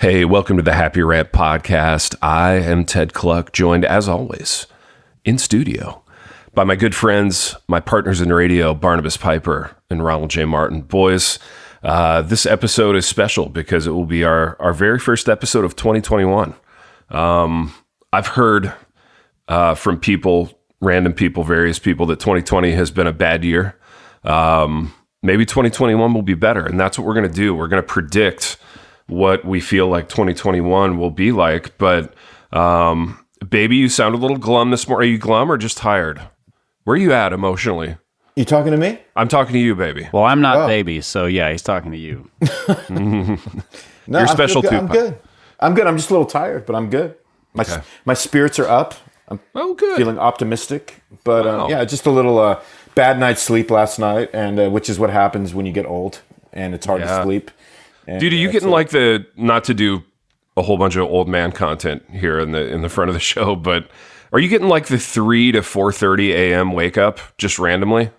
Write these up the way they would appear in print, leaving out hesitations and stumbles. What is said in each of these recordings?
Hey, welcome to the Happy Rant podcast. I am Ted Cluck, joined as always in studio by my good friends, my partners in radio, Barnabas Piper and Ronald J. Martin. Boys, this episode is special because it will be our very first episode of 2021. I've heard from people, random people, various people, that 2020 has been a bad year. Maybe 2021 will be better, and that's what we're going to do. We're going to predict what we feel like 2021 will be like. But baby, you sound a little glum this morning. Are you glum or just tired? Where are you at emotionally? You talking to me? I'm talking to you, baby. Well, I'm not baby, so yeah, he's talking to you. No, you're special too. I'm good. I'm good. I'm just a little tired, but I'm good. My spirits are up. I'm good. Feeling optimistic. But Wow. yeah, just a little bad night's sleep last night, and which is what happens when you get old and it's hard to sleep. And, dude, are you getting like the, not to do a whole bunch of old man content here in the front of the show, but are you getting like the 3 to 4:30 a.m. wake up just randomly?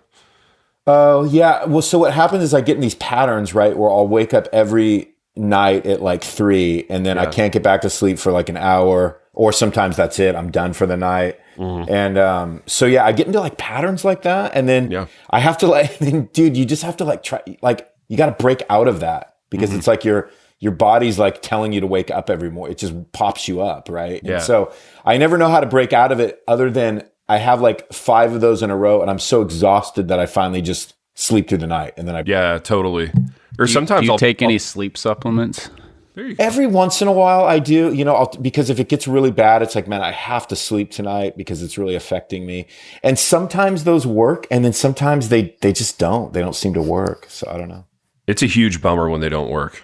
Oh, yeah. Well, so what happens is I get in these patterns, right, where I'll wake up every night at like 3, and then I can't get back to sleep for like an hour, or sometimes that's it. I'm done for the night. Mm-hmm. And so, yeah, I get into like patterns like that. And then I have to like, dude, you just have to like try, like, you got to break out of that. Because it's like your body's like telling you to wake up every morning. It just pops you up, right? Yeah. And so I never know how to break out of it other than I have like 5 of those in a row, and I'm so exhausted that I finally just sleep through the night. And then totally. Or sometimes do you I'll take any sleep supplements? There you go. Every once in a while I do, because if it gets really bad, it's like, man, I have to sleep tonight because it's really affecting me. And sometimes those work, and then sometimes they just don't. They don't seem to work. So I don't know. It's a huge bummer when they don't work.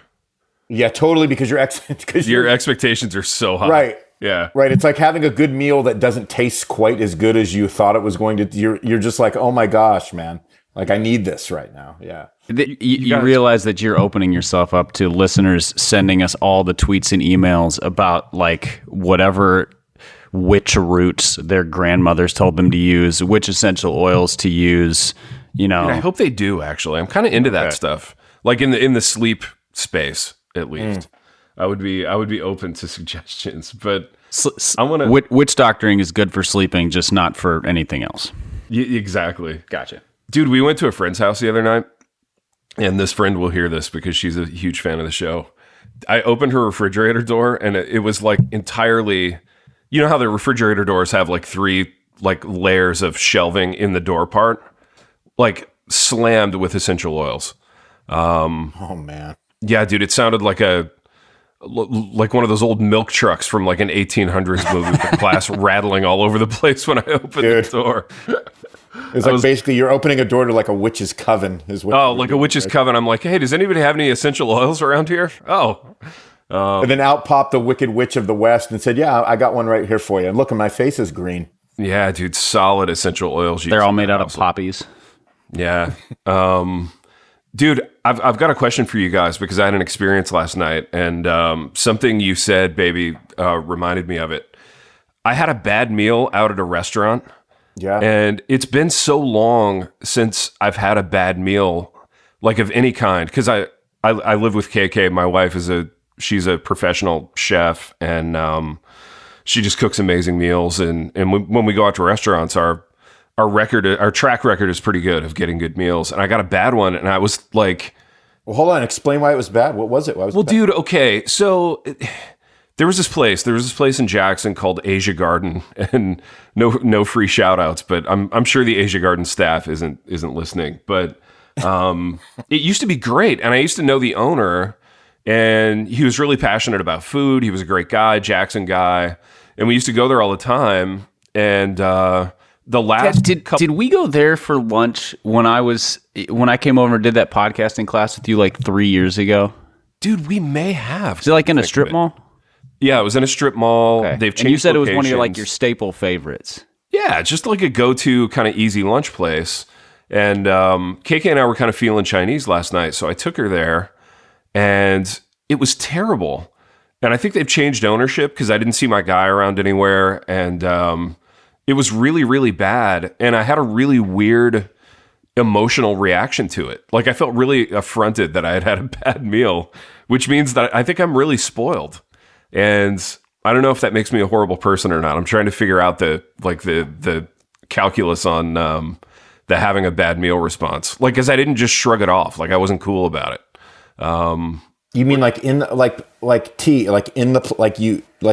Yeah, totally, because your expectations are so high. Right. Yeah. Right. It's like having a good meal that doesn't taste quite as good as you thought it was going to. You're just like, oh my gosh, man. Like, I need this right now. Yeah. You realize that you're opening yourself up to listeners sending us all the tweets and emails about like whatever witch roots their grandmothers told them to use, which essential oils to use, Dude, I hope they do, actually. I'm kind of into that stuff. Like in the sleep space, at least. I would be open to suggestions, but I want to. Witch doctoring is good for sleeping, just not for anything else. Exactly. Gotcha. Dude, we went to a friend's house the other night, and this friend will hear this because she's a huge fan of the show. I opened her refrigerator door, and it was like entirely, you know how the refrigerator doors have like 3 like layers of shelving in the door part, like slammed with essential oils. Oh man. Yeah, dude, it sounded like one of those old milk trucks from like an 1800s movie with glass rattling all over the place when I opened the door. It's like basically you're opening a door to like a witch's coven is what. Oh, like a witch's coven. I'm like, hey, does anybody have any essential oils around here? Oh. And then out popped the Wicked Witch of the West and said, yeah, I got one right here for you. And look, my face is green. Yeah, dude, solid essential oils. They're all made out of poppies. Yeah. Dude, I've got a question for you guys because I had an experience last night, and something you said, baby, reminded me of it. I had a bad meal out at a restaurant. Yeah. And it's been so long since I've had a bad meal, like of any kind, because I live with KK. My wife she's a professional chef, and she just cooks amazing meals. And when we go out to restaurants, our track record is pretty good of getting good meals. And I got a bad one, and I was like, well, hold on, explain why it was bad. What was it? Why was it bad? Dude, okay, so there was this place in Jackson called Asia Garden, and no free shout outs, but I'm sure the Asia Garden staff isn't listening, but it used to be great, and I used to know the owner, and he was really passionate about food. He was a great guy, Jackson guy, and we used to go there all the time. And the last did we go there for lunch when I came over and did that podcasting class with you like 3 years ago? Dude, we may have. Is it like in a strip mall? Yeah, it was in a strip mall. Okay. They've changed. And you said locations. It was one of your staple favorites. Yeah, just like a go-to kind of easy lunch place. And KK and I were kind of feeling Chinese last night, so I took her there, and it was terrible. And I think they've changed ownership because I didn't see my guy around anywhere. And it was really, really bad. And I had a really weird emotional reaction to it. Like I felt really affronted that I had a bad meal, which means that I think I'm really spoiled. And I don't know if that makes me a horrible person or not. I'm trying to figure out the calculus on the having a bad meal response. Like, because I didn't just shrug it off. Like I wasn't cool about it. You mean like in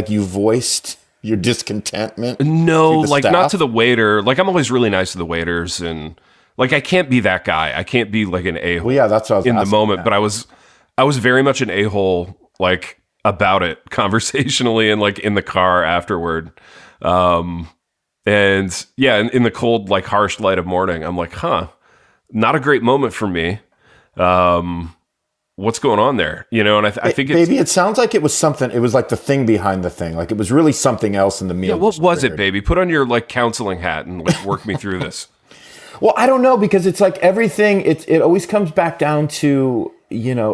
you voiced your discontentment? No, to the like staff? not to the waiter. Like I'm always really nice to the waiters, and like I can't be that guy. I can't be like an a-hole. Well, yeah, that's what I was in the asking, moment. yeah. But I was very much an a-hole, like about it conversationally and like in the car afterward. And yeah, in the cold, like harsh light of morning, I'm like, not a great moment for me. What's going on there? You know, and I think it's... Baby, it sounds like it was something. It was like the thing behind the thing. Like it was really something else in the meal. Yeah, what was it, baby? Put on your like counseling hat and like work me through this. Well, I don't know, because it's like everything, it always comes back down to,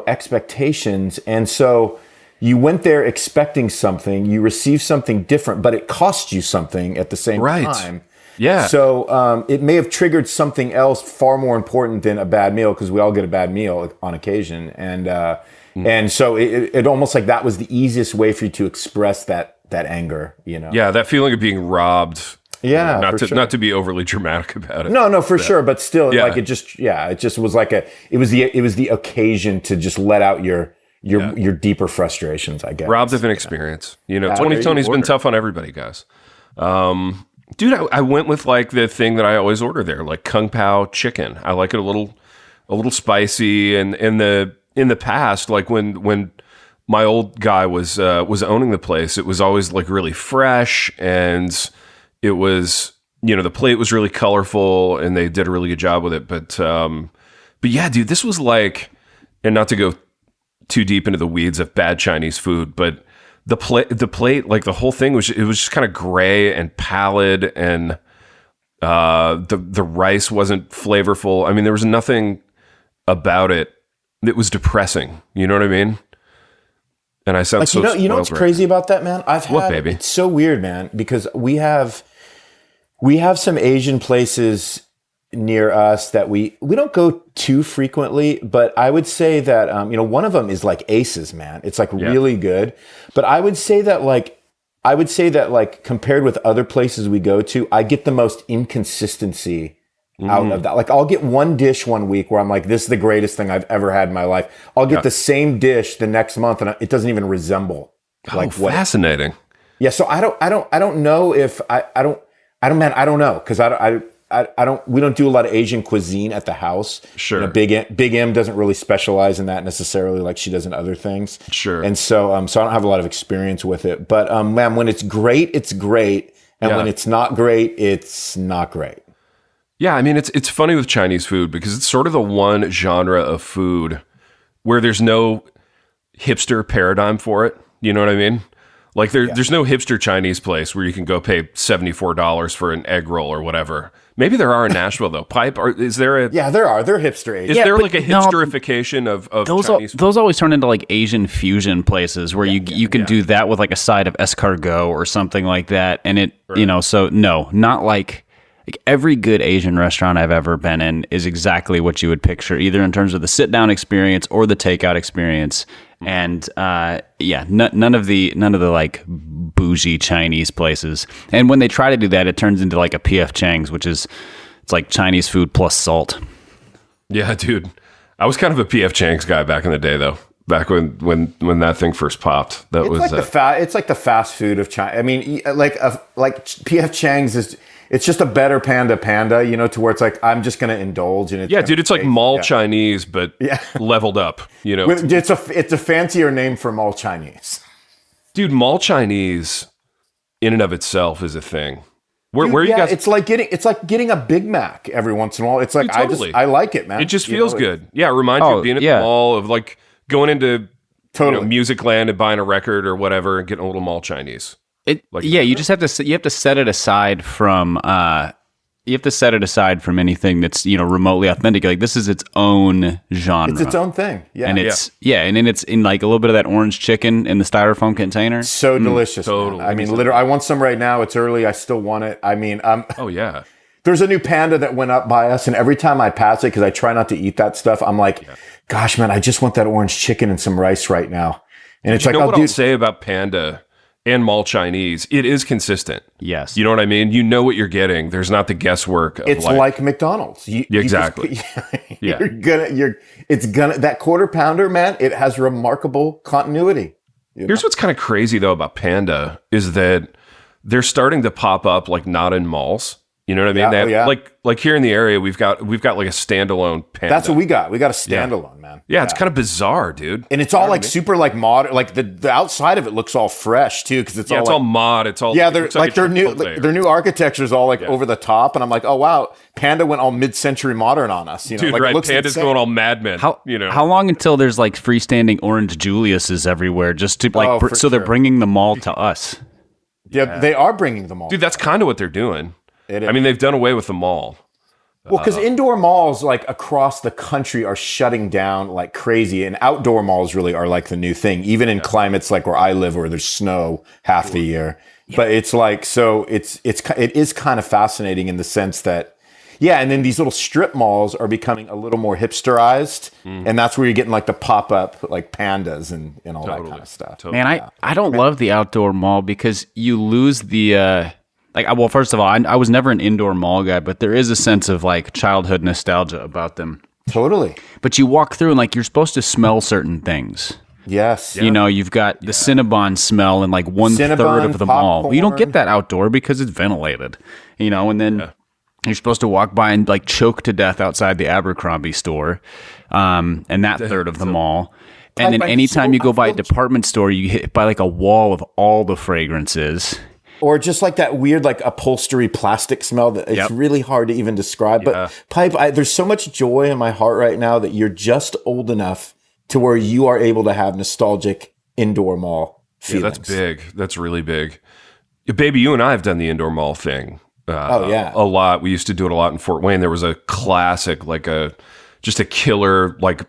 expectations. And so you went there expecting something, you received something different, but it cost you something at the same time. Yeah. So it may have triggered something else far more important than a bad meal, because we all get a bad meal on occasion. And so it almost like that was the easiest way for you to express that anger, Yeah, that feeling of being robbed. Yeah, not to be overly dramatic about it. No, for sure, but still, Yeah. like it just was like it was the occasion to just let out your deeper frustrations, I guess. Robbed of an experience. 2020's been tough on everybody, guys. Dude, I went with like the thing that I always order there, like Kung Pao chicken. I like it a little spicy, and in the past, like when my old guy was owning the place, it was always like really fresh, and it was, the plate was really colorful, and they did a really good job with it. But yeah, dude, this was like, and not to go too deep into the weeds of bad Chinese food, but the plate, like the whole thing was just kind of gray and pallid, and the rice wasn't flavorful. I mean, there was nothing about it that was depressing. You know what I mean? And I sound like, you know what's crazy about that, man? What, baby? It's so weird, man, because we have some Asian places near us that we don't go too frequently, but I would say that one of them is like Aces, man. It's like really good. But I would say that compared with other places we go to, I get the most inconsistency out of that. Like I'll get one dish one week where I'm like, this is the greatest thing I've ever had in my life. I'll get the same dish the next month, and it doesn't even resemble like what. Fascinating. Yeah. So I don't know if I don't know, because we don't do a lot of Asian cuisine at the house. Sure. Big M doesn't really specialize in that necessarily like she does in other things. Sure. And so I don't have a lot of experience with it. But man, when it's great, it's great. And when it's not great, it's not great. Yeah, I mean, it's funny with Chinese food because it's sort of the one genre of food where there's no hipster paradigm for it. You know what I mean? Like there's no hipster Chinese place where you can go pay $74 for an egg roll or whatever. Maybe there are in Nashville though. Pipe? Is there a? Yeah, there are. They're hipster Asian. Is there like a hipsterification of Chinese food? Those always turn into like Asian fusion places where you can do that with like a side of escargot or something like that, and it so no, not like every good Asian restaurant I've ever been in is exactly what you would picture, either in terms of the sit down experience or the takeout experience. And none of the like bougie Chinese places. And when they try to do that, it turns into like a PF Chang's, which is it's like Chinese food plus salt. Yeah, dude, I was kind of a PF Chang's guy back in the day, though. Back when that thing first popped, it's like the fast food of China. I mean, like PF Chang's is. It's just a better panda, to where it's like, I'm just going to indulge in it. Yeah, dude, it's like mall Chinese, but leveled up, It's a fancier name for mall Chinese. Dude, mall Chinese in and of itself is a thing. Where you guys? It's like getting a Big Mac every once in a while. It's like, dude, totally. I like it, man. It just feels good. Yeah, it reminds you of being at the mall, of like going into Music Land and buying a record or whatever and getting a little mall Chinese. You just have to set it aside from set it aside from anything that's, remotely authentic. Like, this is its own genre. It's its own thing. Yeah. And and then it's in like a little bit of that orange chicken in the styrofoam container. So delicious. totally. Man. I mean, literally, I want some right now. It's early. I still want it. I mean, oh yeah. There's a new Panda that went up by us, and every time I pass it, because I try not to eat that stuff, I'm like, gosh, man, I just want that orange chicken and some rice right now. And it's You like, know oh, what dude, I'll say about Panda and Mall Chinese? It is consistent. Yes. You know what I mean? You know what you're getting. There's not the guesswork of it's like McDonald's. Exactly. That quarter pounder, man, it has remarkable continuity. Here's what's kind of crazy though about Panda is that they're starting to pop up like not in malls. You know what I mean? They have, like here in the area, we've got like a standalone Panda. That's what we got. We got a standalone, man. Yeah, it's kind of bizarre, dude. And it's all like super like modern. Like the outside of it looks all fresh too, because it's all mod. It's all they're like their new architecture is all like over the top, and I'm like, oh wow, Panda went all mid-century modern on us. You know, dude, like, right? It looks Panda's insane. going all Mad Men. How long until there's like freestanding orange Julius's everywhere? Just to like, they're bringing them all to us. Yeah, they are bringing them all. Dude, that's kind of what they're doing. I mean, they've done away with the mall. Well, because indoor malls like across the country are shutting down like crazy, and outdoor malls really are like the new thing, even in climates like where I live, where there's snow half the year. Yeah. But it's like, so it is kind of fascinating in the sense that, and then these little strip malls are becoming a little more hipsterized, and that's where you're getting like the pop up like Pandas and all that kind of stuff. Totally. Man, I don't love the outdoor mall because you lose the. Well, first of all, I was never an indoor mall guy, but there is a sense of like childhood nostalgia about them. Totally. But you walk through and like you're supposed to smell certain things. Yes. You know, you've got the Cinnabon smell in like 1/3 of the mall. Well, you don't get that outdoor because it's ventilated. You know, and then you're supposed to walk by and like choke to death outside the Abercrombie store, and that third of the mall. And then anytime you go by a department store, you hit by like a wall of all the fragrances. Or just like that weird like upholstery plastic smell that it's really hard to even describe. But Pipe, there's so much joy in my heart right now that you're just old enough to where you are able to have nostalgic indoor mall feelings. Yeah, that's big. That's really big. Baby, you and I have done the indoor mall thing. A lot. We used to do it a lot in Fort Wayne. There was a classic, like just a killer, like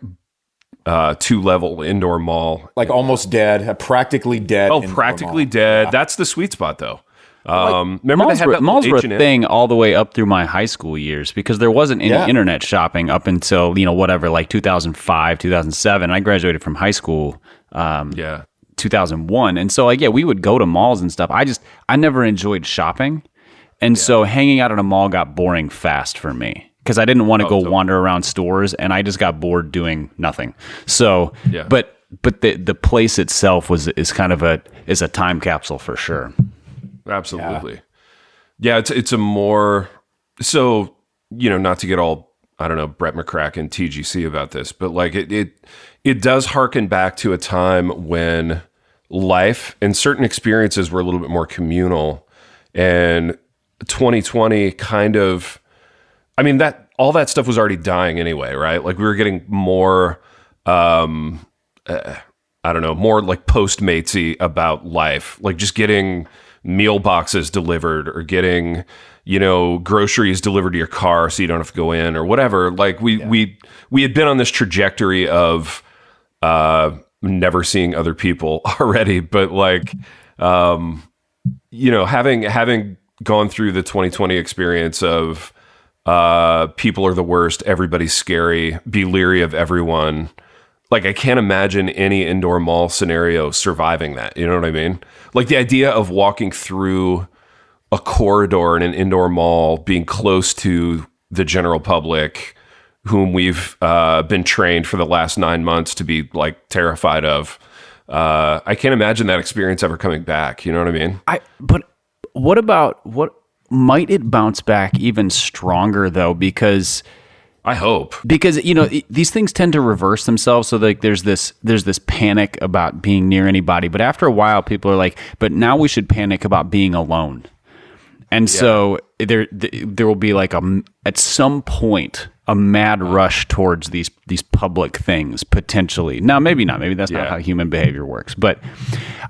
2-level indoor mall. Like almost dead, practically dead. Oh, practically dead. Yeah. That's the sweet spot though. Remember malls were a thing all the way up through my high school years because there wasn't any internet shopping up until, like 2005, 2007. I graduated from high school 2001. And so we would go to malls and stuff. I never enjoyed shopping. And so hanging out at a mall got boring fast for me because I didn't want to wander around stores and I just got bored doing nothing. So, but the place itself is kind of a time capsule for sure. Absolutely. Yeah, it's a more, so, not to get all, I don't know, Brett McCracken, TGC about this, but like it does harken back to a time when life and certain experiences were a little bit more communal, and 2020 kind of, I mean, that all that stuff was already dying anyway, right? Like we were getting more, I don't know, more like Postmatesy about life, like just getting meal boxes delivered or getting, groceries delivered to your car so you don't have to go in or whatever. Like we had been on this trajectory of never seeing other people already, but like, having gone through the 2020 experience of people are the worst, everybody's scary, be leery of everyone. Like, I can't imagine any indoor mall scenario surviving that. You know what I mean? Like, the idea of walking through a corridor in an indoor mall, being close to the general public, whom we've been trained for the last 9 months to be, like, terrified of. I can't imagine that experience ever coming back. You know what I mean? But what might it bounce back even stronger, though? Because... I hope. Because, these things tend to reverse themselves. So like there's this panic about being near anybody. But after a while, people are like, but now we should panic about being alone. And so there will be like at some point, a mad rush towards these public things, potentially. Now, maybe not. Maybe that's not how human behavior works. But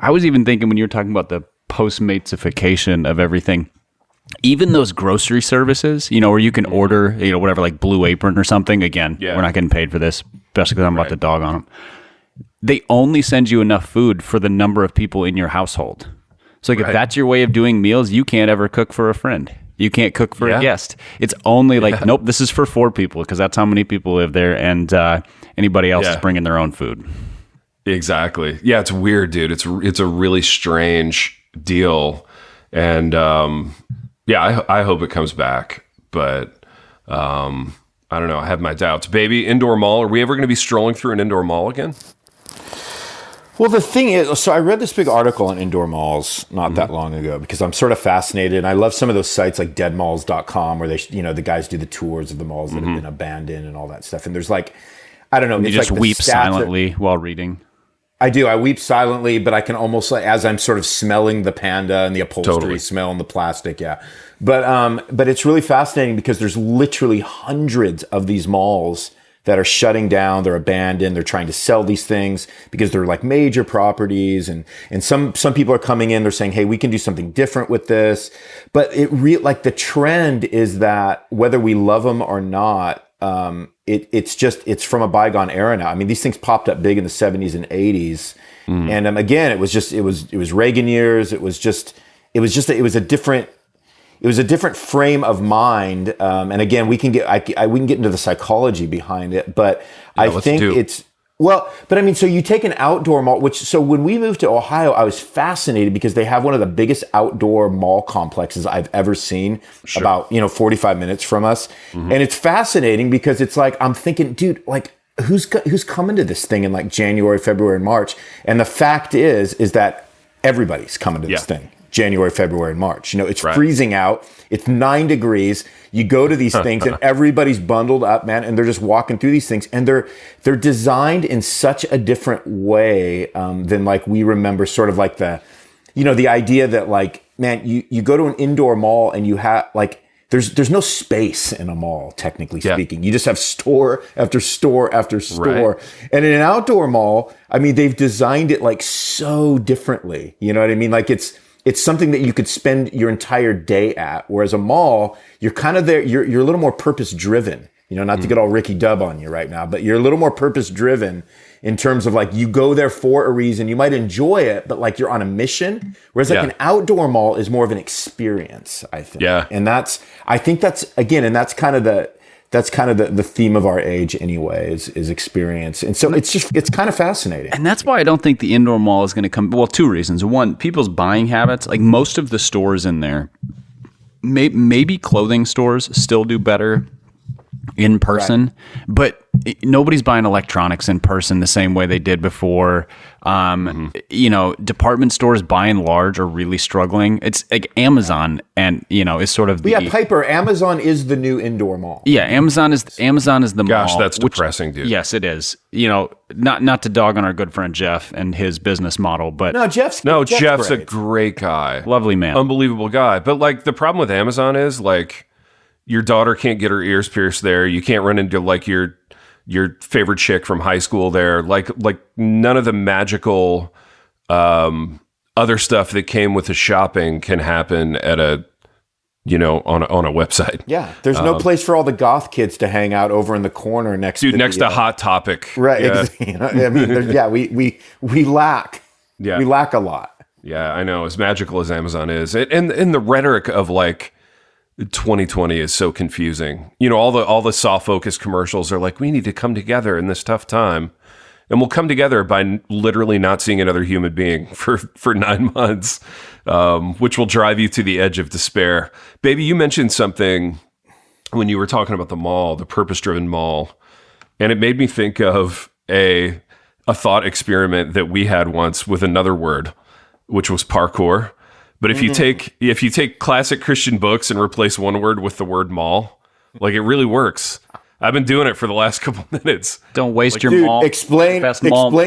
I was even thinking when you were talking about the Postmatesification of everything, even those grocery services, where you can order, whatever, like Blue Apron or something. Again, we're not getting paid for this, especially because I'm about to dog on them. They only send you enough food for the number of people in your household. So if that's your way of doing meals, you can't ever cook for a friend. You can't cook for a guest. It's only nope, this is for 4 people because that's how many people live there, and anybody else is bringing their own food. Exactly. Yeah, it's weird, dude. It's a really strange deal, and I hope it comes back, but I don't know. I have my doubts. Baby, indoor mall. Are we ever going to be strolling through an indoor mall again? Well, the thing is, so I read this big article on indoor malls not that long ago because I'm sort of fascinated. And I love some of those sites like deadmalls.com where they, the guys do the tours of the malls that have been abandoned and all that stuff. And there's I don't know. You just weep silently while reading. I do. I weep silently, but I can almost as I'm sort of smelling the panda and the upholstery smell and the plastic. Yeah. But it's really fascinating because there's literally hundreds of these malls that are shutting down, they're abandoned, they're trying to sell these things because they're like major properties, and some people are coming in, they're saying, hey, we can do something different with this. But the trend is that whether we love them or not, it's from a bygone era now. I mean, these things popped up big in the 70s and 80s. And again, it was Reagan years. It was a different frame of mind, and again, we can get into the psychology behind it, but I think but I mean, so you take an outdoor mall, so when we moved to Ohio, I was fascinated because they have one of the biggest outdoor mall complexes I've ever seen, about 45 minutes from us, and it's fascinating because it's like I'm thinking, dude, like who's coming to this thing in like January, February, and March, and the fact is that everybody's coming to this thing. January, February, and March. It's freezing out. It's 9 degrees. You go to these things and everybody's bundled up, man, and they're just walking through these things. And they're designed in such a different way than like we remember, sort of like the idea that like, man, you go to an indoor mall and you have like, there's no space in a mall, technically speaking. You just have store after store after store. And in an outdoor mall, I mean, they've designed it like so differently. You know what I mean? Like it's something that you could spend your entire day at. Whereas a mall, you're kind of there, you're a little more purpose driven, not to get all Ricky Dub on you right now, but you're a little more purpose driven in terms of like, you go there for a reason. You might enjoy it, but like you're on a mission. Whereas like an outdoor mall is more of an experience, I think. Yeah. And that's kind of the theme of our age anyway, is experience. And so it's kind of fascinating. And that's why I don't think the indoor mall is going to come. Well, 2 reasons. One, people's buying habits, like most of the stores in there, maybe clothing stores still do better in person, but nobody's buying electronics in person the same way they did before. Department stores by and large are really struggling. It's like Amazon and, is sort of the... Piper, Amazon is the new indoor mall. Yeah, Amazon is the mall. Gosh, that's depressing, dude. Yes, it is. Not to dog on our good friend Jeff and his business model, but... Jeff's a great guy. Lovely man. Unbelievable guy. But like the problem with Amazon is like your daughter can't get her ears pierced there. You can't run into like your favorite chick from high school there. Like none of the magical other stuff that came with the shopping can happen at a on a website. Yeah, there's no place for all the goth kids to hang out over in the corner next to Hot Topic. Right. Yeah. I mean, we lack. Yeah. We lack a lot. Yeah, I know. As magical as Amazon is, and the rhetoric of like 2020 is so confusing. All the soft focus commercials are like, we need to come together in this tough time, and we'll come together by literally not seeing another human being for 9 months, which will drive you to the edge of despair. Baby, you mentioned something when you were talking about the mall, the purpose-driven mall, and it made me think of a thought experiment that we had once with another word, which was parkour. But if you take classic Christian books and replace one word with the word mall, like it really works. I've been doing it for the last couple minutes. Don't waste your mall. Explain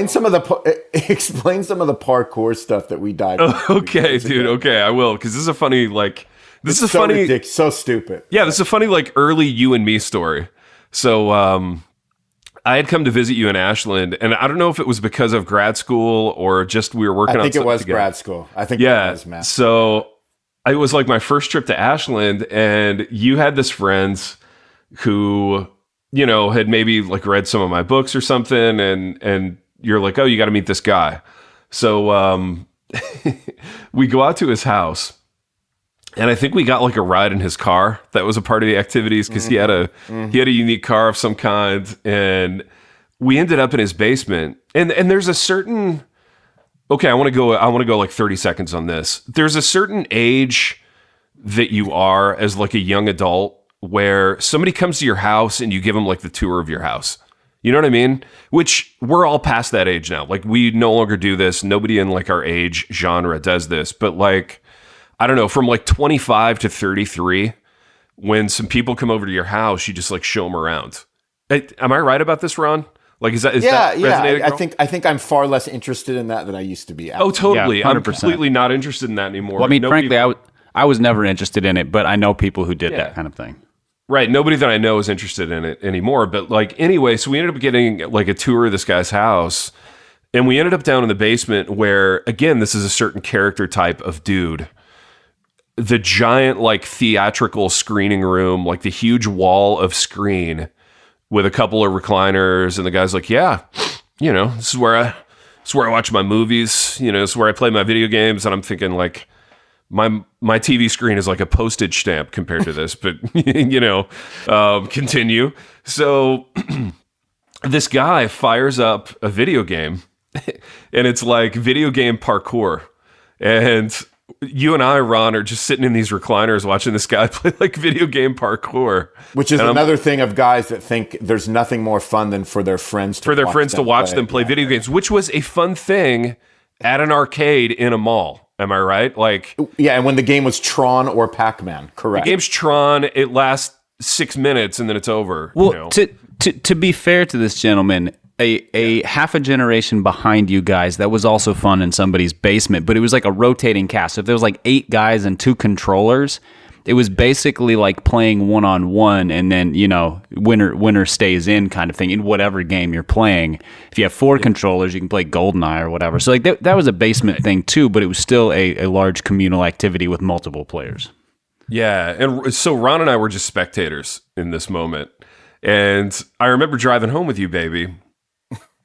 some of the parkour stuff that we dive into. Okay, dude. Okay, I will, because this is a funny ridiculous, so stupid. Yeah, this is a funny like early you and me story. So I had come to visit you in Ashland, and I don't know if it was because of grad school or just we were working on something together. Grad school. I think it was, man. So it was like my first trip to Ashland, and you had this friend who, you know, had maybe like read some of my books or something, and you're like, oh, you got to meet this guy. So we go out to his house, and I think we got like a ride in his car. That was a part of the activities because he had a unique car of some kind, and we ended up in his basement. And there's a certain, okay, I want to go like 30 seconds on this. There's a certain age that you are as like a young adult where somebody comes to your house and you give them like the tour of your house. You know what I mean? Which we're all past that age now. Like we no longer do this. Nobody in like our age genre does this. But like, I don't know, from like 25 to 33, when some people come over to your house, you just like show them around. Am I right about this, Ron? Like, is that resonating? I think I'm far less interested in that than I used to be. Oh, totally. Yeah, I'm completely not interested in that anymore. Well, I mean, frankly, I was never interested in it, but I know people who did that kind of thing. Right. Nobody that I know is interested in it anymore. But like, anyway, so we ended up getting like a tour of this guy's house, and we ended up down in the basement where, again, this is a certain character type of dude. The giant like theatrical screening room, like the huge wall of screen with a couple of recliners, and the guy's like, yeah, you know, this is where I watch my movies, you know, this is where I play my video games. And I'm thinking like, my TV screen is like a postage stamp compared to this, but you know, continue. So this guy fires up a video game, and it's like video game parkour. And you and I, Ron, are just sitting in these recliners watching this guy play like video game parkour. Which is another thing of guys that think there's nothing more fun than for their friends to watch them play video games, which was a fun thing at an arcade in a mall. Am I right? Like, yeah, and when the game was Tron or Pac-Man, correct. The game's Tron, it lasts 6 minutes and then it's over. Well, you know? to be fair to this gentleman, a half a generation behind you guys, that was also fun in somebody's basement, but it was like a rotating cast. So if there was like 8 guys and 2 controllers, it was basically like playing one-on-one, and then, you know, winner stays in kind of thing in whatever game you're playing. If you have 4 controllers, you can play GoldenEye or whatever. So like that was a basement thing too, but it was still a large communal activity with multiple players. Yeah, and so Ron and I were just spectators in this moment. And I remember driving home with you, baby,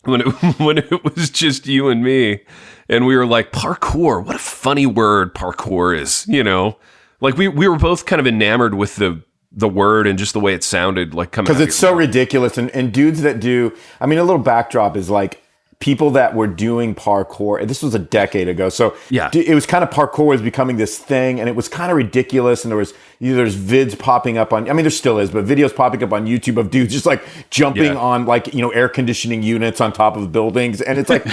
when it was just you and me, and we were like, parkour, what a funny word parkour is, you know? Like we were both kind of enamored with the word and just the way it sounded, like coming out. Because it's so ridiculous, and dudes that do. I mean, a little backdrop is like people that were doing parkour. And this was a decade ago, so yeah, it was kind of parkour was becoming this thing, and it was kind of ridiculous. And there's vids popping up on. I mean, there still is, but videos popping up on YouTube of dudes just like jumping on like, you know, air conditioning units on top of buildings, and it's like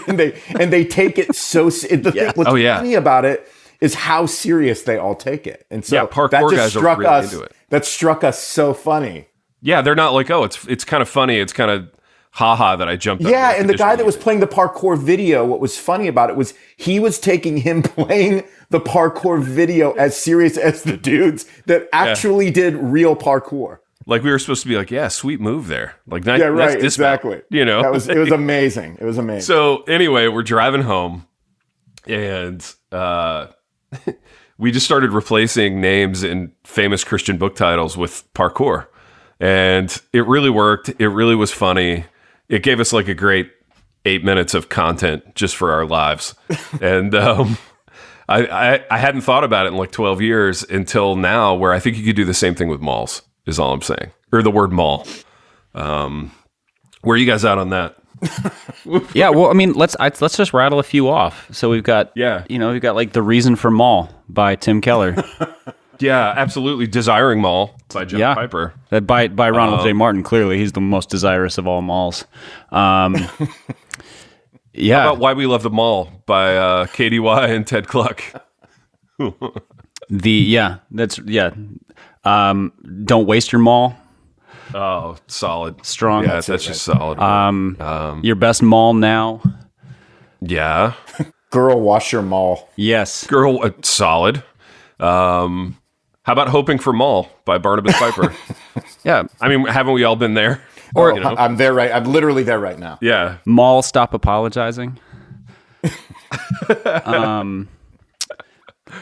and they take it so. What's funny about it is how serious they all take it. And so parkour that just guys struck are really us. into it. That struck us so funny. Yeah, they're not like, oh, it's kind of funny. It's kind of haha that I jumped. Yeah, and the guy that was playing the parkour video, what was funny about it was he was taking him playing the parkour video as serious as the dudes that actually did real parkour. Like we were supposed to be like, yeah, sweet move there. Like, yeah, right, exactly. You know, it was amazing. It was amazing. So anyway, we're driving home, and we just started replacing names in famous Christian book titles with parkour. And it really worked. It really was funny. It gave us like a great 8 minutes of content just for our lives. And I hadn't thought about it in like 12 years until now, where I think you could do the same thing with malls, is all I'm saying. Or the word mall. Where are you guys out on that? Yeah, well, I mean, let's just rattle a few off. So we've got, we've got like The Reason for Mall by Tim Keller. Yeah, absolutely. Desiring Mall by Jeff Piper. By Ronald J. Martin, clearly. He's the most desirous of all malls. How about Why We Love the Mall by KDY and Ted Cluck? Don't Waste Your Mall. Oh, solid. Strong. Yeah, that's just solid. Your Best Mall Now. Yeah. Girl, Wash Your Mall. Yes. Girl, solid. How about Hoping for Mall by Barnabas Piper? Yeah. I mean, haven't we all been there? Or I'm there right. I'm literally there right now. Yeah. Mall, Stop Apologizing.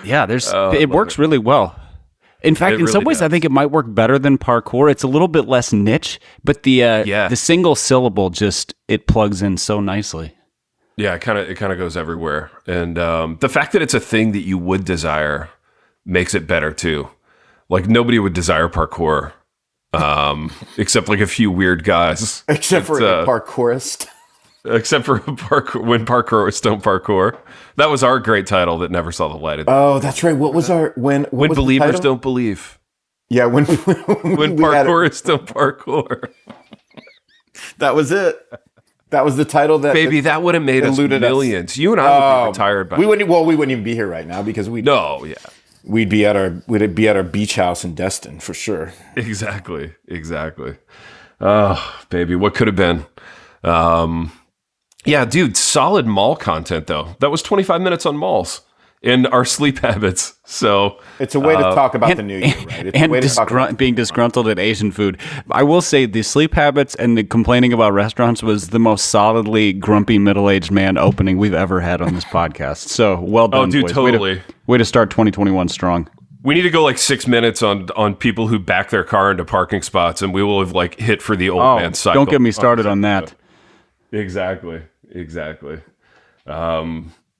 Yeah, it works really well. In fact, in some ways, I think it might work better than parkour. It's a little bit less niche, but the single syllable it plugs in so nicely. Yeah, it kind of goes everywhere, and the fact that it's a thing that you would desire makes it better too. Like nobody would desire parkour, except like a few weird guys. Except for a parkourist. Except for when parkourists don't parkour. That was our great title that never saw the light of day. Oh, that's right. What was our when believers don't believe? Yeah, when parkourists don't parkour. That was it. That was the title that that would have made us millions. Us. You and I would be retired by. We wouldn't even be here right now because we'd be at our beach house in Destin for sure. Exactly. Oh, baby, what could have been? Yeah, dude, solid mall content though. That was 25 minutes on malls and our sleep habits. So it's a way to talk about the new year, right? It's a way to being disgruntled at Asian food. I will say the sleep habits and the complaining about restaurants was the most solidly grumpy middle-aged man opening we've ever had on this podcast. So well done, dude, boys. totally. Way to start 2021 strong. We need to go like 6 minutes on people who back their car into parking spots, and we will have like hit for the old man cycle. Don't get me started on that. Exactly.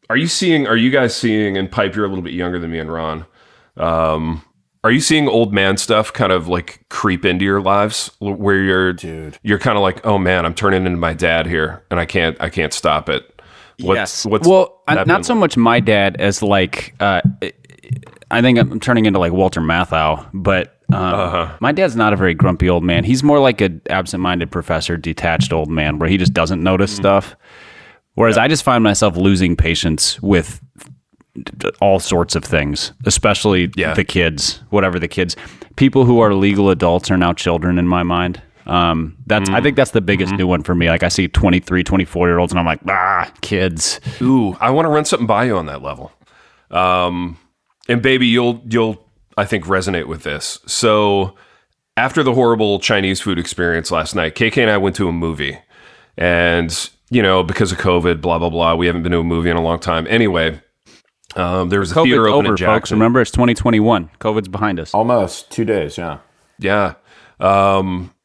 Are you guys seeing, and Pipe, you're a little bit younger than me and Ron, are you seeing old man stuff kind of like creep into your lives where you're kind of like, oh man, I'm turning into my dad here and I can't stop it. Yes. Not so much my dad as like, I think I'm turning into like Walter Matthau, but my dad's not a very grumpy old man. He's more like an absent-minded professor, detached old man where he just doesn't notice stuff. Whereas I just find myself losing patience with all sorts of things, especially the kids, whatever the kids. People who are legal adults are now children in my mind. I think that's the biggest new one for me. Like I see 23, 24-year-olds and I'm like, kids. Ooh, I want to run something by you on that level. And baby, you'll I think resonate with this. So after the horrible Chinese food experience last night, KK and I went to a movie, and because of COVID, blah blah blah, we haven't been to a movie in a long time. Anyway, there was a theater open in Jackson. Folks. Remember, it's 2021. COVID's behind us. Almost 2 days. Yeah.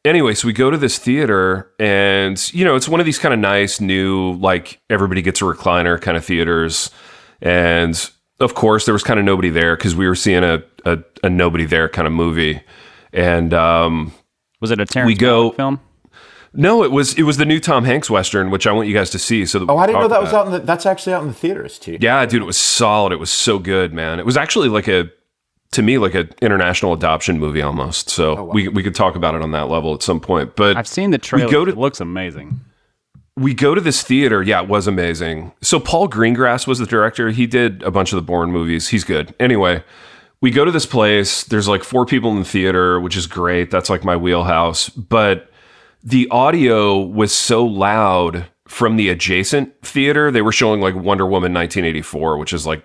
Anyway, so we go to this theater, and it's one of these kind of nice new, like everybody gets a recliner kind of theaters, and of course, there was kind of nobody there because we were seeing a nobody there kind of movie. And was it a Terrence Malick film? No, it was the new Tom Hanks Western, which I want you guys to see. So I didn't know that was out. That's actually out in the theaters too. Yeah, dude, it was solid. It was so good, man. It was actually like an international adoption movie almost. So we could talk about it on that level at some point. But I've seen the trailer. It looks amazing. We go to this theater. Yeah, it was amazing. So Paul Greengrass was the director. He did a bunch of the Bourne movies. He's good. Anyway, we go to this place. There's like 4 people in the theater, which is great. That's like my wheelhouse. But the audio was so loud from the adjacent theater. They were showing like Wonder Woman 1984, which is like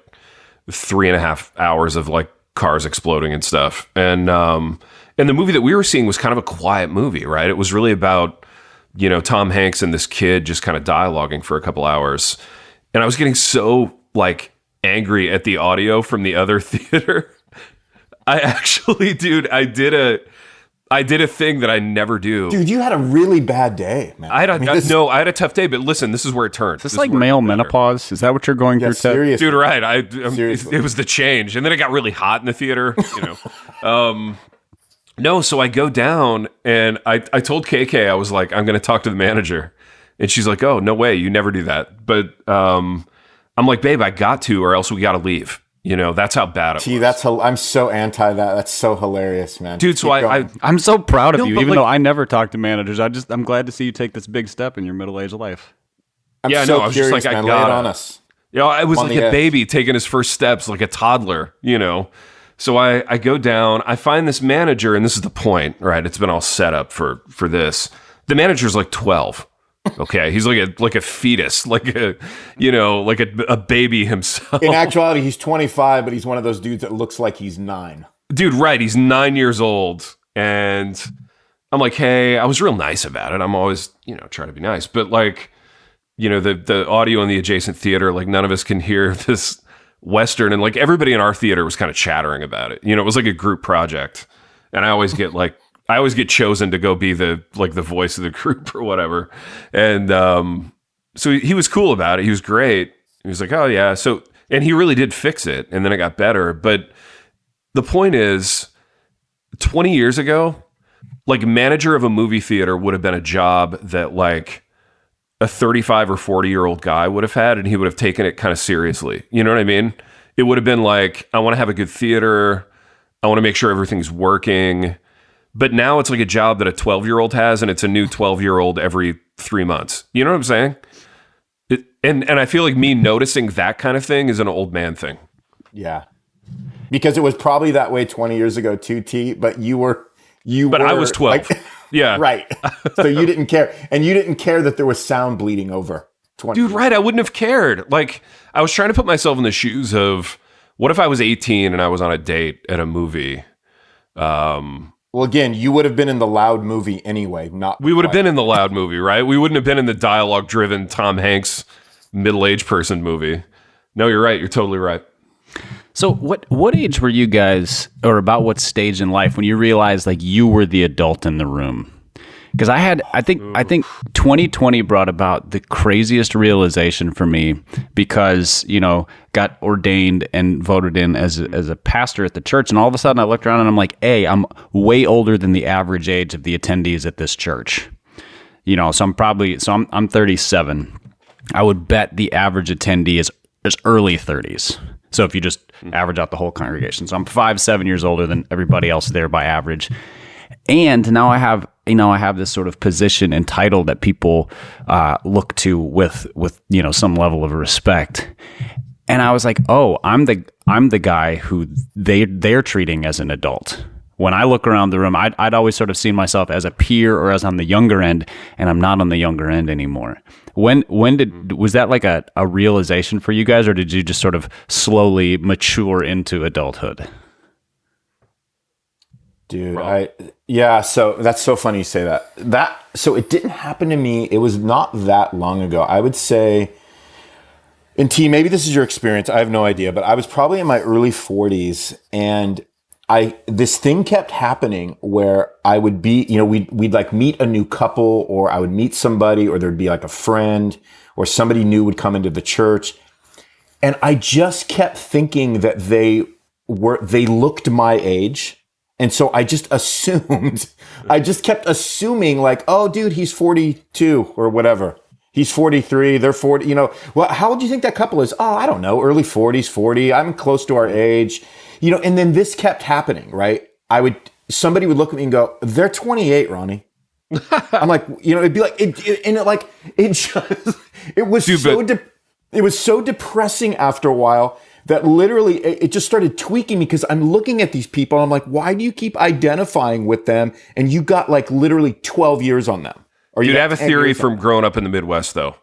3.5 hours of like cars exploding and stuff. And the movie that we were seeing was kind of a quiet movie, right? It was really about Tom Hanks and this kid just kind of dialoguing for a couple hours. And I was getting so like angry at the audio from the other theater. I actually, dude, I did a thing that I never do. Dude, you had a really bad day, man. I had a tough day, but listen, this is where it turned. Is this like male menopause? Is that what you're going through, Ted? Seriously. Dude, right. It was the change. And then it got really hot in the theater, No, so I go down and I told KK, I was like, I'm going to talk to the manager. And she's like, oh, no way. You never do that. But I'm like, babe, I got to, or else we got to leave. That's how bad it was. I'm so anti that. That's so hilarious, man. Dude, so I'm so proud of you, even though I never talk to managers. I'm glad to see you take this big step in your middle-aged life. I was just like, man, lay it on us. I was like a baby taking his first steps, like a toddler, So I go down, I find this manager, and this is the point, right? It's been all set up for this. The manager's like 12. Okay, he's like a fetus, like a baby himself. In actuality, he's 25, but he's one of those dudes that looks like he's 9. Dude, right? He's 9 years old, and I'm like, hey, I was real nice about it. I'm always, trying to be nice, but like, the audio in the adjacent theater, like none of us can hear this Western, and like everybody in our theater was kind of chattering about it. It was like a group project, and I always get chosen to go be the voice of the group or whatever. And so he was cool about it. He was great. He was like, oh yeah. So, and he really did fix it, and then it got better. But the point is, 20 years ago, like manager of a movie theater would have been a job that like a 35 or 40-year-old guy would have had, and he would have taken it kind of seriously. You know what I mean? It would have been like, I want to have a good theater. I want to make sure everything's working. But now it's like a job that a 12-year-old has, and it's a new 12-year-old every 3 months. You know what I'm saying? And I feel like me noticing that kind of thing is an old man thing. Yeah. Because it was probably that way 20 years ago too, T, but But I was 12. Like, yeah. Right. So you didn't care. And you didn't care that there was sound bleeding over 20. Dude, right. I wouldn't have cared. Like, I was trying to put myself in the shoes of, what if I was 18 and I was on a date at a movie? Well, again, you would have been in the loud movie anyway. We would have been in the loud movie, right? We wouldn't have been in the dialogue-driven Tom Hanks middle-aged person movie. No, you're right. You're totally right. So what age were you guys, or about what stage in life when you realized like you were the adult in the room? Because I think 2020 brought about the craziest realization for me, because got ordained and voted in as a pastor at the church, and all of a sudden I looked around and I'm like, hey, I'm way older than the average age of the attendees at this church. So I'm 37. I would bet the average attendee is early 30s. So if you just average out the whole congregation, so I'm 5-7 years older than everybody else there by average. And now I have this sort of position and title that people look to with some level of respect. And I was like, oh, I'm the guy who they're treating as an adult. When I look around the room, I'd always sort of seen myself as a peer or as on the younger end, and I'm not on the younger end anymore. Was that like a realization for you guys, or did you just sort of slowly mature into adulthood? Dude, so that's so funny you say that. So it didn't happen to me. It was not that long ago. I would say, and T, maybe this is your experience. I have no idea, but I was probably in my early 40s, and this thing kept happening where I would be, we'd like meet a new couple, or I would meet somebody, or there'd be like a friend or somebody new would come into the church. And I just kept thinking that they looked my age. And so I just kept assuming like, oh, dude, he's 42 or whatever. He's 43, they're 40, well, how old do you think that couple is? Oh, I don't know, early 40s, 40. I'm close to our age, and then this kept happening, right? Somebody would look at me and go, they're 28, Ronnie. I'm like, it'd be like, it was so depressing after a while that literally it just started tweaking me, because I'm looking at these people and I'm like, why do you keep identifying with them? And you got like literally 12 years on them. Or you'd have a theory from growing up in the Midwest, though.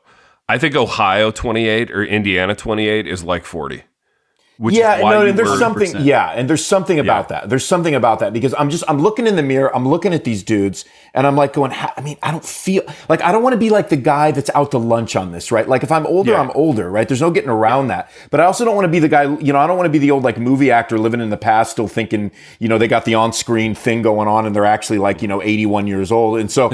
I think Ohio 28 or Indiana 28 is like 40. Which is why there's something. Yeah, and there's something about that. There's something about that, because I'm looking in the mirror, I'm looking at these dudes, and I'm like going, I don't feel like, I don't want to be like the guy that's out to lunch on this, right? Like if I'm older, I'm older, right? There's no getting around that. But I also don't want to be the guy, I don't want to be the old like movie actor living in the past, still thinking, they got the on-screen thing going on, and they're actually like 81 years old, and so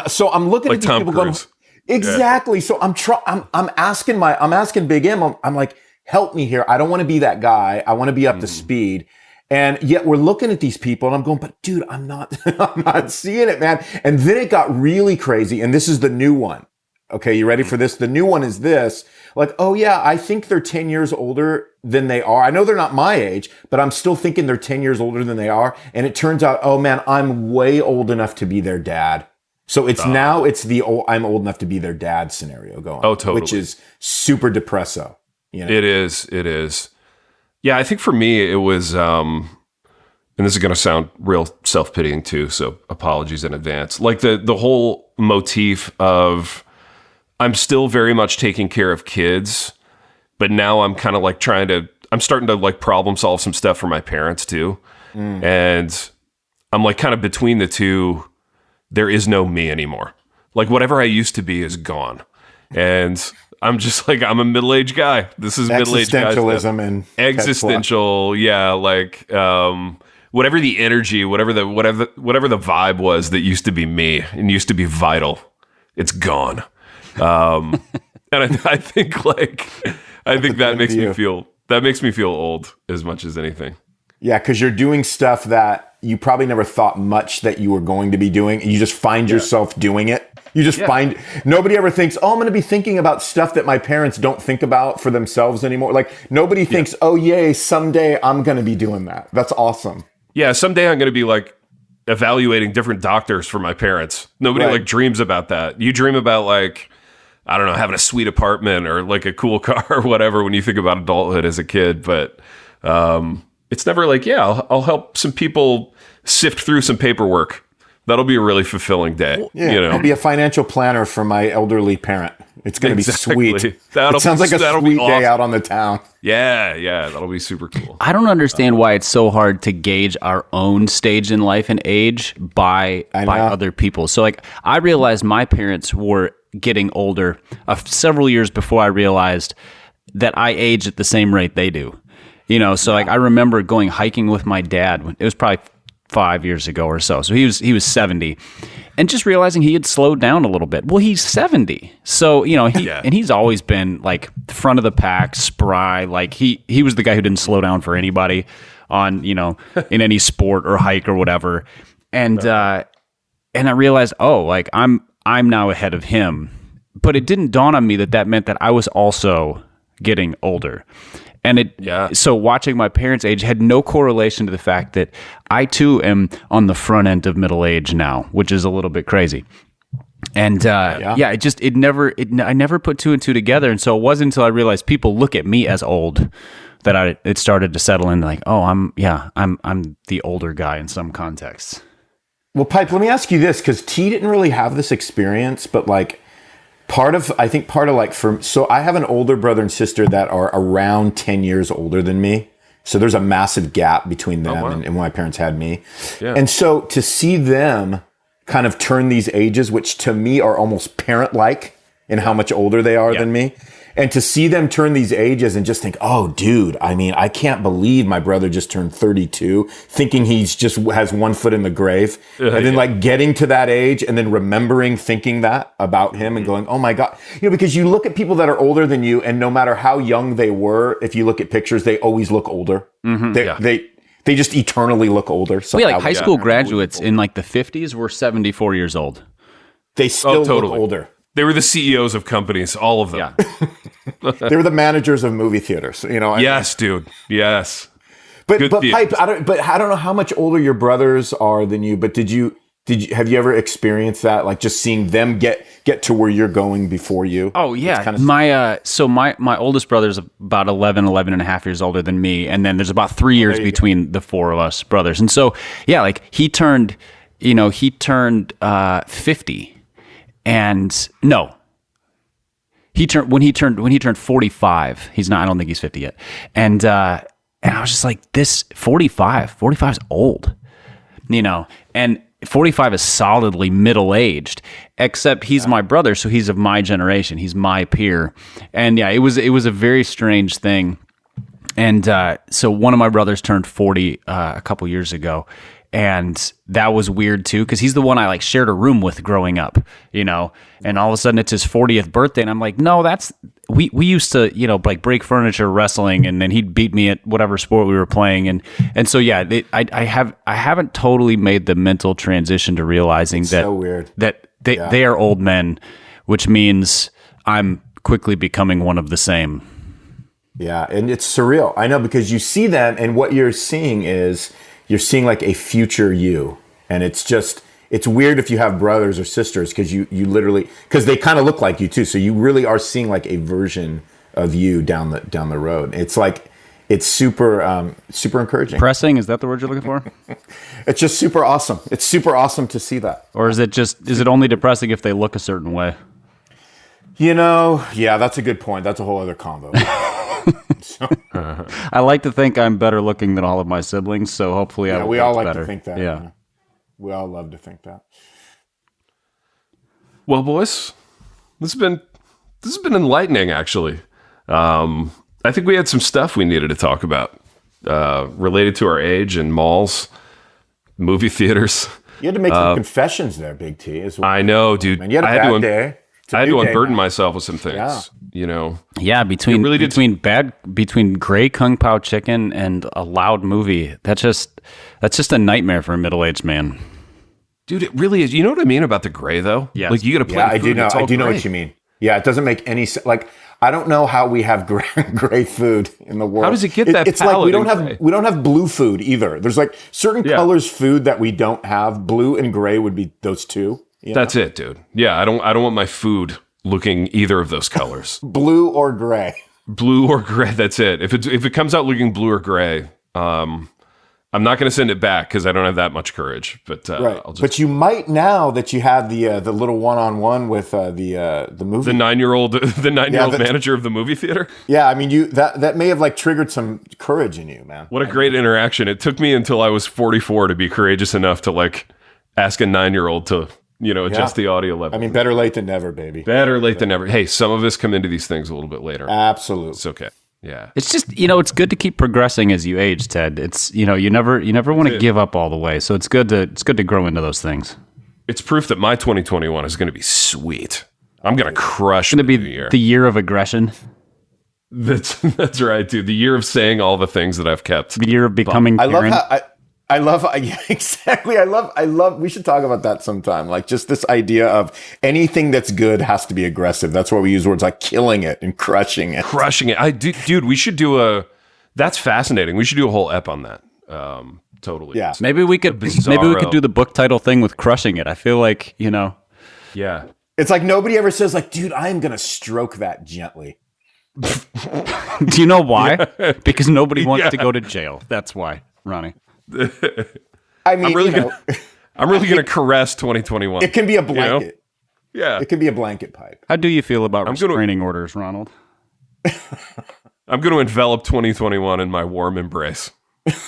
so I'm looking like at these Tom people Cruise. going, exactly. So I'm asking Big M, I'm like, help me here. I don't want to be that guy. I want to be up to speed. And yet we're looking at these people and I'm going, but dude, I'm not seeing it, man. And then it got really crazy. And this is the new one. Okay. You ready for this? The new one is this, like, oh yeah, I think they're 10 years older than they are. I know they're not my age, but I'm still thinking they're 10 years older than they are. And it turns out, oh man, I'm way old enough to be their dad. So it's I'm old enough to be their dad scenario going. Oh, totally. Which is super depresso. It is. Yeah, I think for me it was, and this is going to sound real self-pitying too, so apologies in advance. Like the whole motif of, I'm still very much taking care of kids, but now I'm kind of like I'm starting to like problem solve some stuff for my parents too. And I'm like kind of between the two. There is no me anymore. Like whatever I used to be is gone. And I'm just like, I'm a middle-aged guy. This is middle-aged guy stuff. Existentialism and Existential, yeah, like whatever the energy, whatever the vibe was that used to be me and used to be vital, it's gone. And I think that makes me feel old as much as anything. Yeah, because you're doing stuff that you probably never thought much that you were going to be doing. You just find yourself doing it. You just find, nobody ever thinks, oh, I'm going to be thinking about stuff that my parents don't think about for themselves anymore. Like, nobody thinks, oh, yay, someday I'm going to be doing that. That's awesome. Yeah, someday I'm going to be like evaluating different doctors for my parents. Nobody like dreams about that. You dream about like, I don't know, having a sweet apartment or like a cool car or whatever when you think about adulthood as a kid. But it's never like, I'll help some people sift through some paperwork. That'll be a really fulfilling day. Yeah, you know? I'll be a financial planner for my elderly parent. It's going to be sweet. It sounds like a sweet day out on the town. Yeah, that'll be super cool. I don't understand why it's so hard to gauge our own stage in life and age by other people. So like, I realized my parents were getting older several years before I realized that I age at the same rate they do. You know, so like I remember going hiking with my dad. It was probably 5 years ago or so. So he was 70, and just realizing he had slowed down a little bit. Well, he's 70, so you know and he's always been like front of the pack, spry. Like he was the guy who didn't slow down for anybody on in any sport or hike or whatever. And I realized, like I'm now ahead of him, but it didn't dawn on me that meant that I was also getting older. And so watching my parents age had no correlation to the fact that I too am on the front end of middle age now, which is a little bit crazy. And I never put two and two together. And so it wasn't until I realized people look at me as old that it started to settle in like, oh, I'm the older guy in some contexts. Well, Pipe, let me ask you this, because T didn't really have this experience, but like, so I have an older brother and sister that are around 10 years older than me. So there's a massive gap between them and when my parents had me. Yeah. And so to see them kind of turn these ages, which to me are almost parent-like in how much older they are than me. And to see them turn these ages and just think, oh, dude, I mean, I can't believe my brother just turned 32, thinking he's just has one foot in the grave. And then like getting to that age and then remembering thinking that about him and going, oh my God. Because you look at people that are older than you, and no matter how young they were, if you look at pictures, they always look older. Mm-hmm. They just eternally look older. So like high school graduates in like the 50s were 74 years old. They still look older. They were the CEOs of companies, all of them. Yeah. They were the managers of movie theaters. Yes, dude. Yes. But Pipe, I don't know how much older your brothers are than you. But have you ever experienced that? Like just seeing them get to where you're going before you? Oh yeah. My oldest brother's about 11 and a half years older than me, and then there's about 3 years between the four of us brothers. And so like he turned 50. And no, when he turned 45, he's not, I don't think he's 50 yet. And I was just like, this 45 is old, and 45 is solidly middle-aged, except he's my brother. So he's of my generation. He's my peer. And it was a very strange thing. And so one of my brothers turned 40 a couple years ago. And that was weird too, because he's the one I like shared a room with growing up, and all of a sudden it's his 40th birthday, and I'm like, no, we used to, like break furniture wrestling, and then he'd beat me at whatever sport we were playing, and so I haven't totally made the mental transition to realizing that so weird. That they are old men, which means I'm quickly becoming one of the same. Yeah, and it's surreal. I know, because you see them, and what you're seeing is, you're seeing like a future you. And it's weird if you have brothers or sisters, because you literally, because they kind of look like you too. So you really are seeing like a version of you down the road. It's like, it's super, super encouraging. Pressing, is that the word you're looking for? It's just super awesome. It's super awesome to see that. Or is it only depressing if they look a certain way? Yeah, that's a good point. That's a whole other combo. I like to think I'm better looking than all of my siblings, so hopefully we all like better. to think that. Yeah. We all love to think that. Well, boys, this has been has been enlightening, actually. I think we had some stuff we needed to talk about related to our age and malls, movie theaters. You had to make some confessions there, Big T. As well. I know, dude. Man, you had a bad day. I had to unburden myself with some things. Yeah. Yeah, between Grey Kung Pao chicken and a loud movie, that's just a nightmare for a middle-aged man. Dude, it really is. You know what I mean about the gray, though? Yeah. Like, you got to play. Yeah, I do know. I do know what you mean. Yeah, it doesn't make any sense. Like, I don't know how we have gray food in the world. How does it get that? It's like we don't gray? have blue food either. There's like certain colors food that we don't have. Blue and gray would be those two. That's it, dude. Yeah, I don't want my food looking either of those colors. Blue or gray. Blue or gray. That's it. If it comes out looking blue or gray, I'm not going to send it back because I don't have that much courage. But right. But you might now that you have the little one-on-one with the movie. The 9-year-old manager of the movie theater. Yeah, I mean that may have like triggered some courage in you, man. What a great interaction! It took me until I was 44 to be courageous enough to like ask a 9-year-old to adjust the audio level. I mean, better late than never, baby. Better late than never. Hey, some of us come into these things a little bit later. Absolutely, it's okay. Yeah. It's just, it's good to keep progressing as you age, Ted. It's, you never want to give up all the way. So it's good to grow into those things. It's proof that my 2021 is going to be sweet. I'm going to crush the new year. The year of aggression. That's right, dude. The year of saying all the things that I've kept. The year of becoming Karen. I love exactly. I love, we should talk about that sometime. Like just this idea of anything that's good has to be aggressive. That's why we use words like killing it and crushing it. Crushing it. Dude, we should do that's fascinating. We should do a whole ep on that. Totally. Yeah. Maybe we could do the book title thing with crushing it. I feel like, Yeah. It's like nobody ever says like, dude, I am going to stroke that gently. Do you know why? Yeah. Because nobody wants to go to jail. That's why, Ronnie. I mean, I'm really gonna caress 2021. It can be a blanket. Yeah, it can be a blanket pipe. How do you feel about restraining orders, Ronald? I'm going to envelop 2021 in my warm embrace.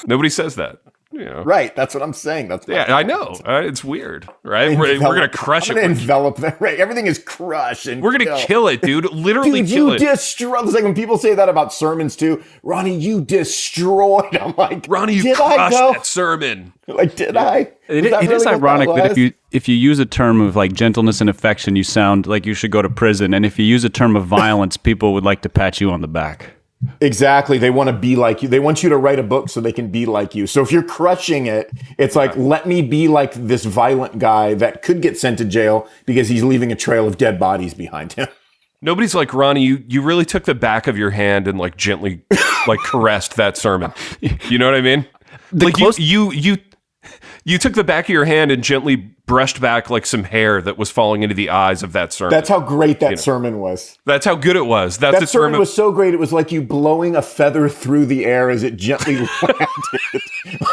Nobody says that. Right. That's what I'm saying. I know. It's weird, right? We're going to crush it. Envelop that. Right. Everything is crushed. And we're going to kill it, dude. Literally kill it. Destroy. It's like when people say that about sermons too. Ronnie, you destroyed. I'm like, Ronnie, you crushed that sermon. Like, did I? It is ironic that if you use a term of like gentleness and affection, you sound like you should go to prison. And if you use a term of violence, people would like to pat you on the back. Exactly. They want to be like you. They want you to write a book so they can be like you. So if you're crushing it, it's like, let me be like this violent guy that could get sent to jail because he's leaving a trail of dead bodies behind him. Nobody's like, Ronnie, you really took the back of your hand and like gently like caressed that sermon. You know what I mean? You took the back of your hand and gently brushed back like some hair that was falling into the eyes of that sermon. That's how great that sermon was. That's how good it was. That sermon was so great. It was like you blowing a feather through the air as it gently landed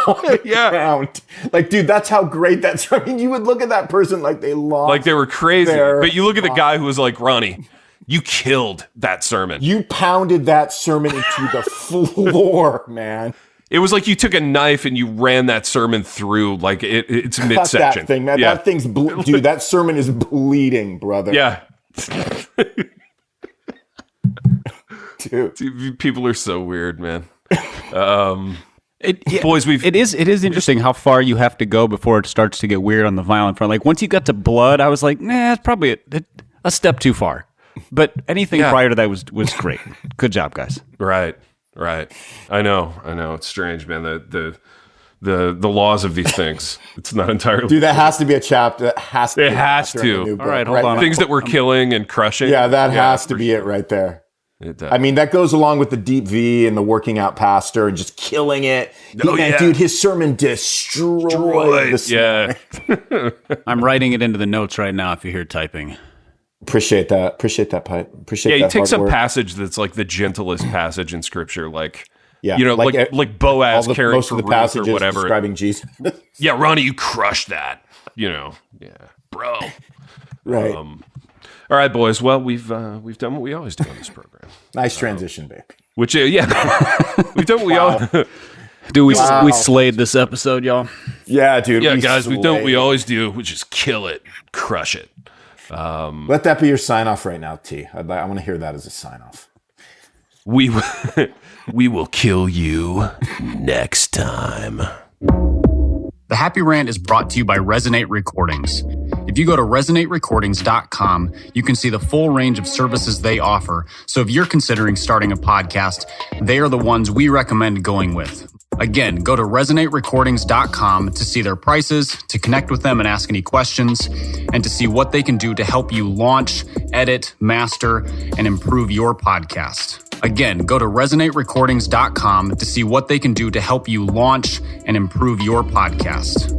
on the ground. Like, dude, that's how great that sermon. You would look at that person like they lost. Like they were crazy. But you look at the guy who was like, Ronnie, you killed that sermon. You pounded that sermon into the floor, man. It was like you took a knife and you ran that sermon through like it's midsection. That thing, man. Yeah. That thing's dude. That sermon is bleeding, brother. Yeah, dude. People are so weird, man. Boys, it is interesting how far you have to go before it starts to get weird on the violent front. Like once you got to blood, I was like, nah, it's probably a step too far. But anything prior to that was great. Good job, guys. Right. I know. It's strange, man. The laws of these things. It's not entirely. Dude, that has to be a chapter. It has to. All right, hold on. Things that we're killing and crushing. Yeah, that has to be it right there. I mean, that goes along with the deep V and the working out pastor and just killing it. Dude, his sermon destroyed the sermon. I'm writing it into the notes right now if you hear typing. Appreciate that, Pipe. Appreciate that. Yeah, you take some passage that's like the gentlest passage in Scripture, like like Boaz caring for Ruth or whatever, describing Jesus. Yeah, Ronnie, you crushed that. Bro. Right. All right, boys. Well, we've done what we always do on this program. Nice transition, babe. Which we've done what we always. Dude, we slayed this episode, y'all. Yeah, dude. Yeah, guys, we've done what we always do, which is kill it, crush it. Let that be your sign off right now, T. I want to hear that as a sign off. We will kill you next time. The Happy Rant is brought to you by Resonate Recordings. If you go to resonaterecordings.com, you can see the full range of services they offer. So if you're considering starting a podcast, they are the ones we recommend going with. Again, go to resonaterecordings.com to see their prices, to connect with them and ask any questions, and to see what they can do to help you launch, edit, master, and improve your podcast. Again, go to resonaterecordings.com to see what they can do to help you launch and improve your podcast.